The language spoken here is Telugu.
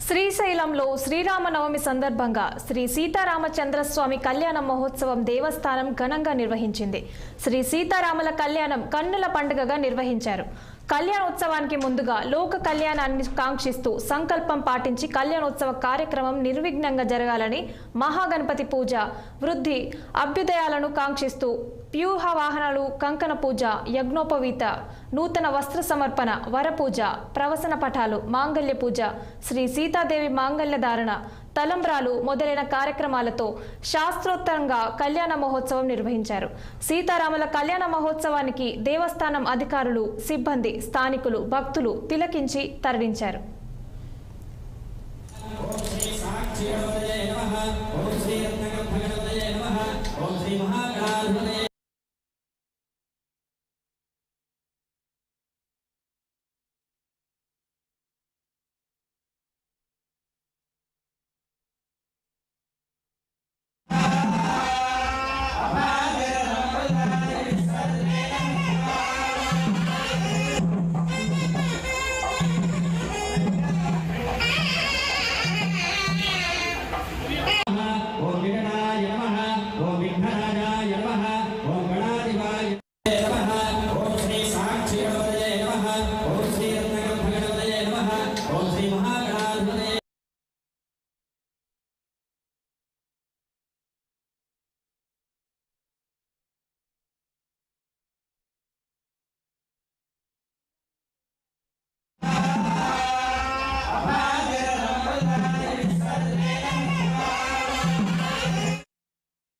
శ్రీశైలంలో శ్రీరామనవమి సందర్భంగా శ్రీ సీతారామచంద్రస్వామి కళ్యాణ మహోత్సవం దేవస్థానం ఘనంగా నిర్వహించింది. శ్రీ సీతారాముల కళ్యాణం కన్నుల పండుగగా నిర్వహించారు. కళ్యాణోత్సవానికి ముందుగా లోక కళ్యాణాన్ని కాంక్షిస్తూ సంకల్పం పాటించి కళ్యాణోత్సవ కార్యక్రమం నిర్విఘ్నంగా జరగాలని మహాగణపతి పూజ, వృద్ధి, అభ్యుదయాలను కాంక్షిస్తూ వ్యూహ వాహనాలు, కంకణ పూజ, యజ్ఞోపవీత, నూతన వస్త్ర సమర్పణ, వరపూజ, ప్రవసన పటాలు, మాంగళ్య పూజ, శ్రీ సీతాదేవి మాంగళ్య ధారణ, తలంబ్రాలు మొదలైన కార్యక్రమాలతో శాస్త్రోత్తరంగా కళ్యాణ మహోత్సవం నిర్వహించారు. సీతారాముల కళ్యాణ మహోత్సవానికి దేవస్థానం అధికారులు, సిబ్బంది, స్థానికులు, భక్తులు తిలకించి తరలించారు. ఓం శ్రీ